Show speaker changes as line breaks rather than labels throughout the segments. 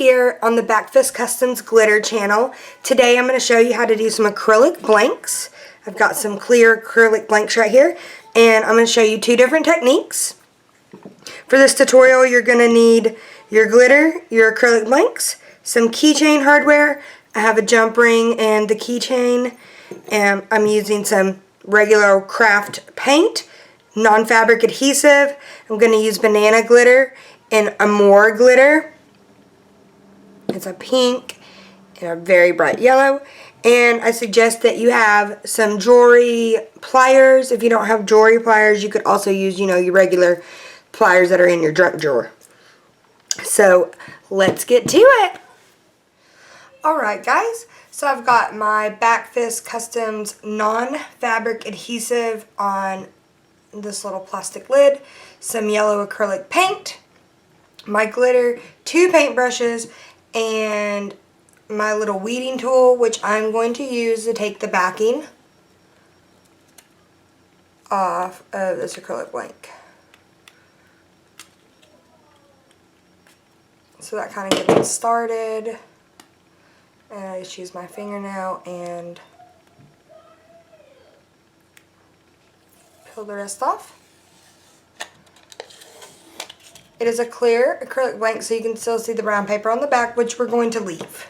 here on the Backfist Customs Glitter channel. Today I'm going to show you how to do some acrylic blanks. I've got some clear acrylic blanks right here, and I'm going to show you two different techniques. For this tutorial, you're going to need your glitter, your acrylic blanks, some keychain hardware. I have a jump ring and the keychain, and I'm using some regular craft paint, non-fabric adhesive. I'm going to use banana glitter and more glitter. It's a pink and a very bright yellow. And I suggest that you have some jewelry pliers. If you don't have jewelry pliers, you could also use, your regular pliers that are in your junk drawer. So let's get to it. Alright guys, so I've got my Backfist Customs non-fabric adhesive on this little plastic lid, some yellow acrylic paint, my glitter, two paintbrushes, and my little weeding tool, which I'm going to use to take the backing off of this acrylic blank. So that kind of gets it started. And I just use my fingernail and peel the rest off. It is a clear acrylic blank, so you can still see the brown paper on the back, which we're going to leave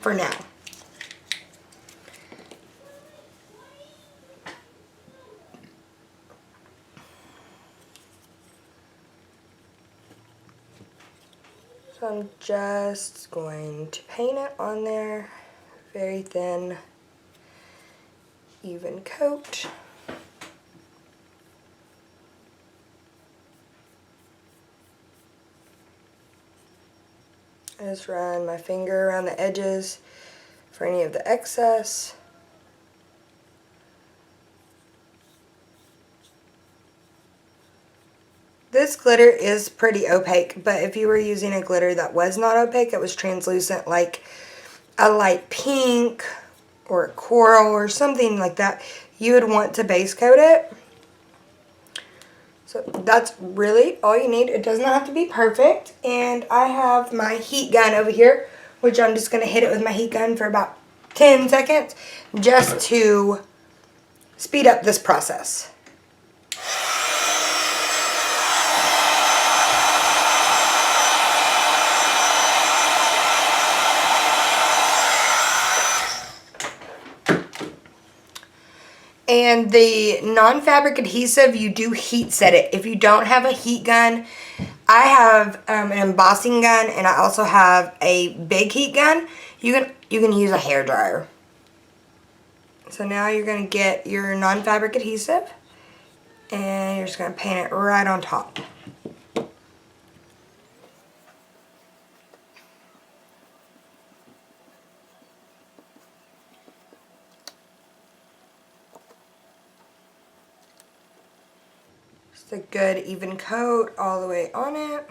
for now. So I'm just going to paint it on there, very thin, even coat. I just run my finger around the edges for any of the excess. This glitter is pretty opaque, but if you were using a glitter that was not opaque, it was translucent, like a light pink or a coral or something like that, you would want to base coat it. So that's really all you need. It does not have to be perfect. And I have my heat gun over here, which I'm just going to hit it with my heat gun for about 10 seconds just to speed up this process. And the non-fabric adhesive, you do heat set it. If you don't have a heat gun, I have an embossing gun, and I also have a big heat gun. You can use a hairdryer. So now you're going to get your non-fabric adhesive, and you're just going to paint it right on top. A good even coat all the way on it.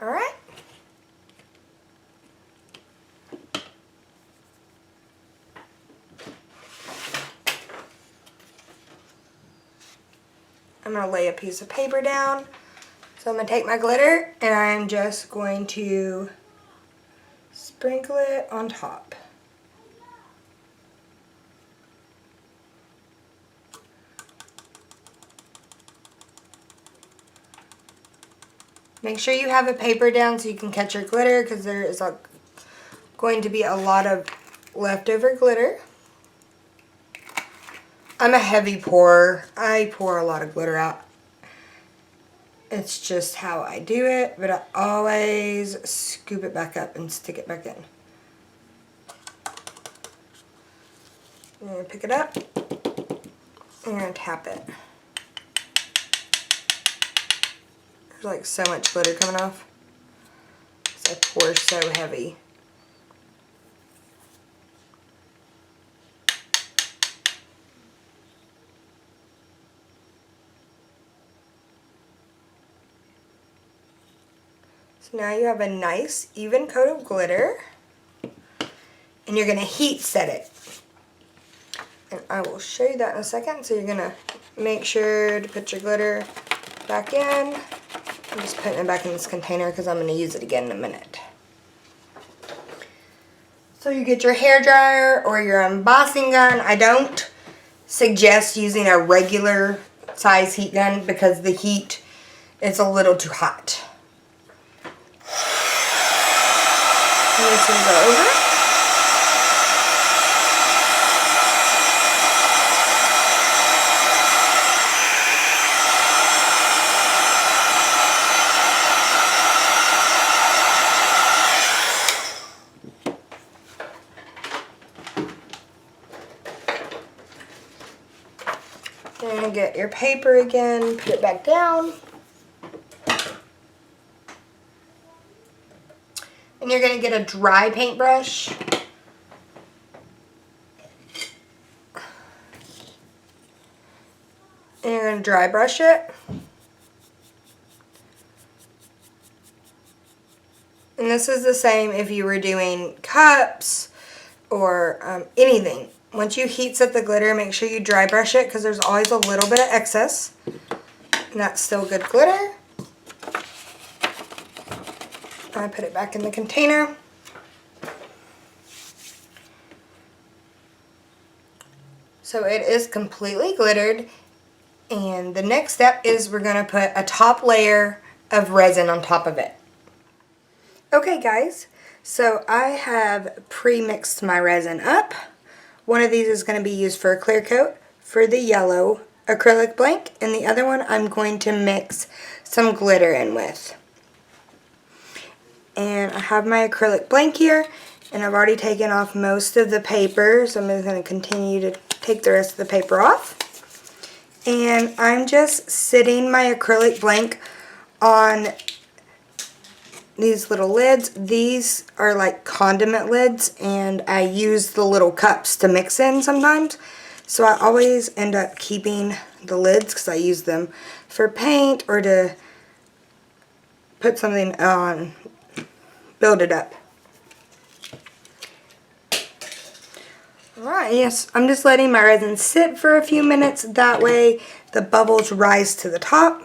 All right. I'm going to lay a piece of paper down. So I'm going to take my glitter and I'm just going to sprinkle it on top. Make sure you have a paper down so you can catch your glitter, because there is going to be a lot of leftover glitter. I'm a heavy pourer. I pour a lot of glitter out. It's just how I do it, but I always scoop it back up and stick it back in. You're going to pick it up, and you're going to tap it. There's like so much glitter coming off, because I pour so heavy. So now you have a nice even coat of glitter, and you're going to heat set it. I will show you that in a second. So you're going to make sure to put your glitter back in. I'm just putting it back in this container because I'm going to use it again in a minute. So you get your hairdryer or your embossing gun. I don't suggest using a regular size heat gun because the heat is a little too hot. And this will go over. And get your paper again, put it back down. And you're going to get a dry paintbrush. And you're going to dry brush it. And this is the same if you were doing cups or anything. Once you heat set the glitter, make sure you dry brush it because there's always a little bit of excess. And that's still good glitter. I put it back in the container. So it is completely glittered. And the next step is we're going to put a top layer of resin on top of it. Okay guys, so I have pre-mixed my resin up. One of these is going to be used for a clear coat for the yellow acrylic blank, and the other one I'm going to mix some glitter in with. And I have my acrylic blank here, and I've already taken off most of the paper, so I'm just going to continue to take the rest of the paper off. And I'm just sitting my acrylic blank on these little lids. These are like condiment lids, and I use the little cups to mix in sometimes. So I always end up keeping the lids because I use them for paint or to put something on, build it up. Alright, yes, I'm just letting my resin sit for a few minutes. That way the bubbles rise to the top.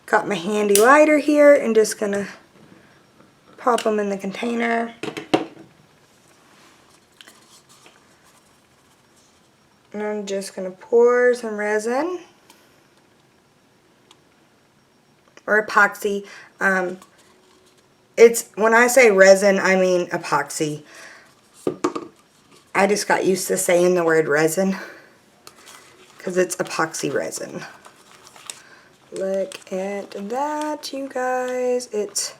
Got my handy lighter here and just going to pop them in the container. And I'm just going to pour some resin. Or epoxy. It's when I say resin, I mean epoxy. I just got used to saying the word resin because it's epoxy resin. Look at that, you guys. It's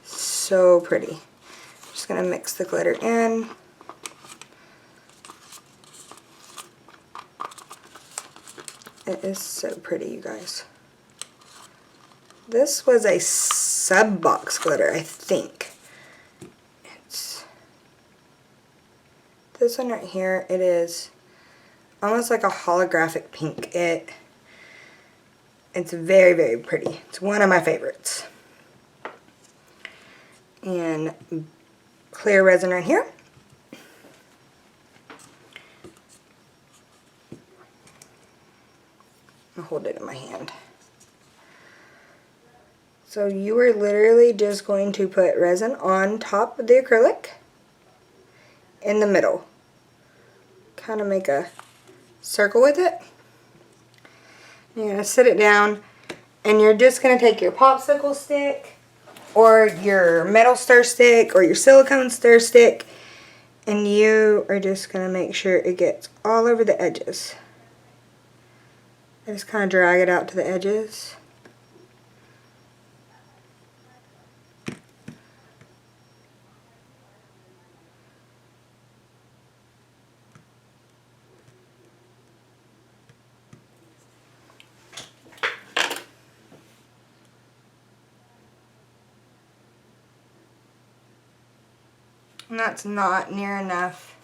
so pretty. Just going to mix the glitter in. It is so pretty, you guys. This was a sub box glitter, I think. It's this one right here. It is almost like a holographic pink. It's very, very pretty. It's one of my favorites. And clear resin right here. I'll hold it in my hand. So you are literally just going to put resin on top of the acrylic in the middle. Kind of make a circle with it. You're going to sit it down and you're just going to take your popsicle stick or your metal stir stick or your silicone stir stick, and you are just going to make sure it gets all over the edges. I just kind of drag it out to the edges. And that's not near enough.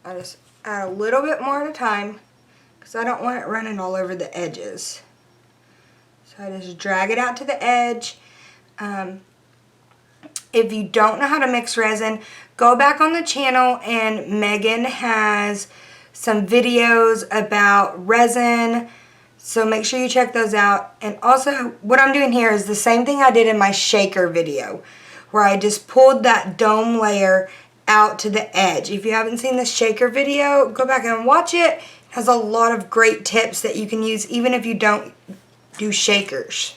I just add a little bit more at a time because I don't want it running all over the edges. So I just drag it out to the edge. If you don't know how to mix resin, go back on the channel and Megan has some videos about resin. So make sure you check those out. And also, what I'm doing here is the same thing I did in my shaker video, where I just pulled that dome layer out to the edge. If you haven't seen the shaker video, go back and watch it. It has a lot of great tips that you can use even if you don't do shakers.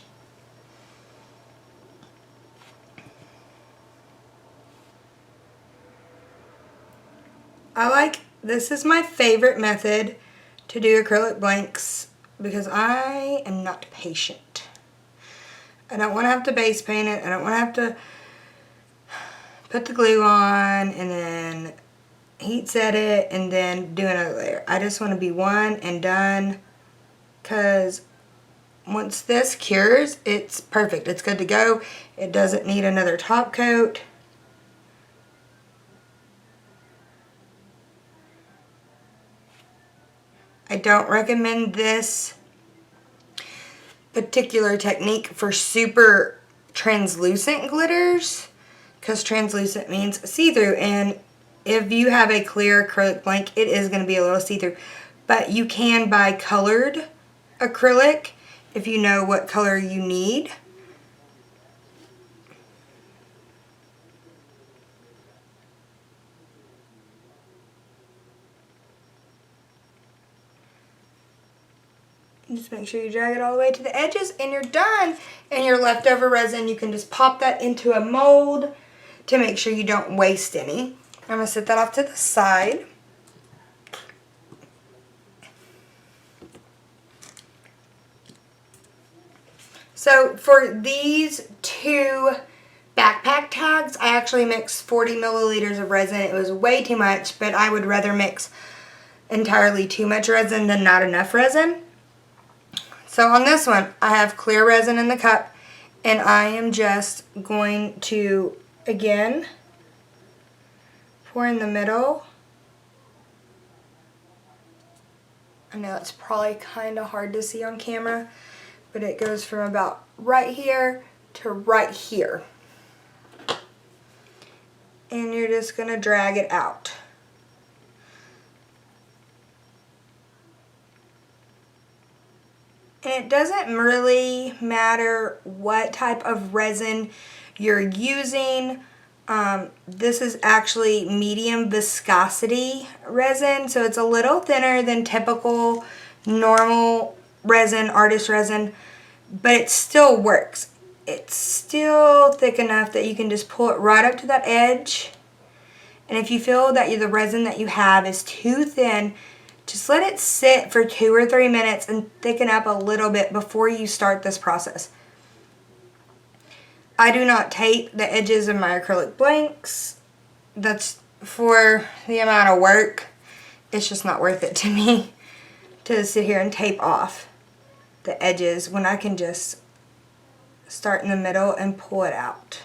This is my favorite method to do acrylic blanks because I am not patient. I don't want to have to base paint it. I don't want to have to put the glue on and then heat set it and then do another layer. I just want to be one and done, because once this cures, it's perfect. It's good to go. It doesn't need another top coat. I don't recommend this particular technique for super translucent glitters, because translucent means see-through, and if you have a clear acrylic blank, it is going to be a little see-through. But you can buy colored acrylic if you know what color you need. Just make sure you drag it all the way to the edges and you're done. And your leftover resin, you can just pop that into a mold to make sure you don't waste any. I'm going to set that off to the side. So for these two backpack tags, I actually mixed 40 milliliters of resin. It was way too much, but I would rather mix entirely too much resin than not enough resin. So on this one, I have clear resin in the cup, and I am just going to, again, pour in the middle. I know it's probably kind of hard to see on camera, but it goes from about right here to right here. And you're just going to drag it out. And it doesn't really matter what type of resin you're using. This is actually medium viscosity resin, so it's a little thinner than typical normal resin, artist resin, but it still works. It's still thick enough that you can just pull it right up to that edge. And if you feel that the resin that you have is too thin, just let it sit for 2 or 3 minutes and thicken up a little bit before you start this process. I do not tape the edges of my acrylic blanks. That's for the amount of work. It's just not worth it to me to sit here and tape off the edges when I can just start in the middle and pull it out.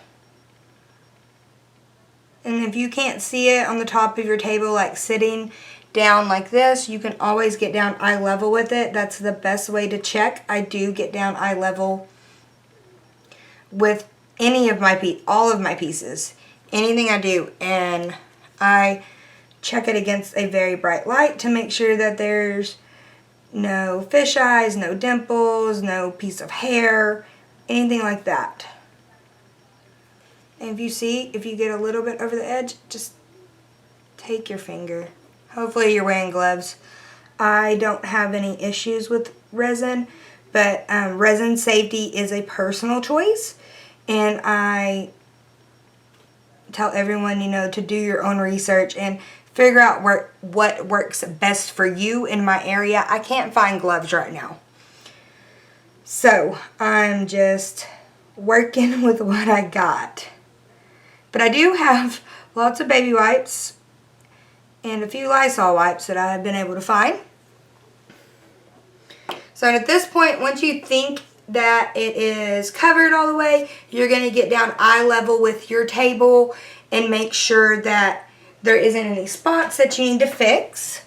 And if you can't see it on the top of your table, like sitting down like this, you can always get down eye level with it. That's the best way to check. I do get down eye level with all of my pieces, anything I do, and I check it against a very bright light to make sure that there's no fish eyes, no dimples, no piece of hair, anything like that. And if you get a little bit over the edge, just take your finger. Hopefully you're wearing gloves. I don't have any issues with resin, but resin safety is a personal choice, and I tell everyone, to do your own research and figure out what works best for you. In my area, I can't find gloves right now, so I'm just working with what I got. But I do have lots of baby wipes and a few Lysol wipes that I have been able to find. So at this point, once you think that it is covered all the way, you're going to get down eye level with your table and make sure that there isn't any spots that you need to fix.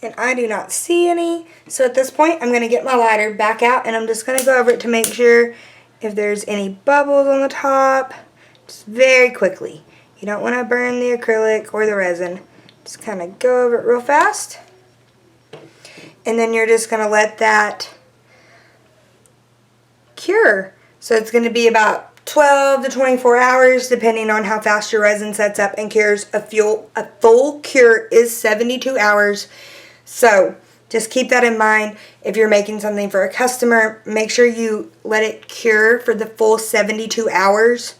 And I do not see any. So at this point, I'm going to get my lighter back out and I'm just going to go over it to make sure if there's any bubbles on the top. Just very quickly. You don't want to burn the acrylic or the resin. Just kind of go over it real fast. And then you're just going to let that cure. So it's going to be about 12 to 24 hours depending on how fast your resin sets up and cures. A full cure is 72 hours. So just keep that in mind. If you're making something for a customer, make sure you let it cure for the full 72 hours.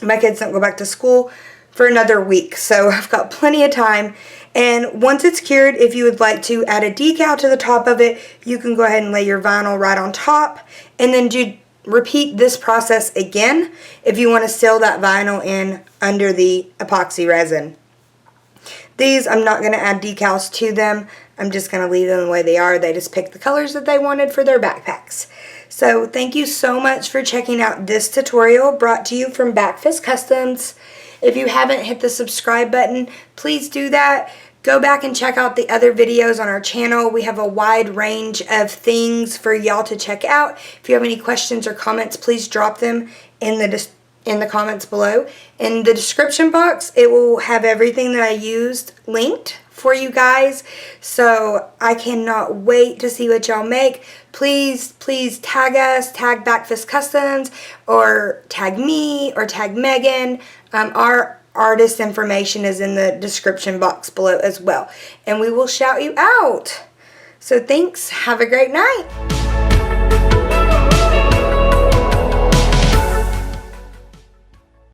My kids don't go back to school for another week, so I've got plenty of time. And once it's cured, if you would like to add a decal to the top of it, you can go ahead and lay your vinyl right on top, and then repeat this process again if you want to seal that vinyl in under the epoxy resin. These, I'm not going to add decals to them. I'm just going to leave them the way they are. They just picked the colors that they wanted for their backpacks. So thank you so much for checking out this tutorial brought to you from Backfist Customs. If you haven't hit the subscribe button, please do that. Go back and check out the other videos on our channel. We have a wide range of things for y'all to check out. If you have any questions or comments, please drop them in the comments below. In the description box, it will have everything that I used linked for you guys. So I cannot wait to see what y'all make. Please tag us, tag Backfist Customs, or tag me, or tag Megan. Our artist information is in the description box below as well. And we will shout you out. So thanks. Have a great night.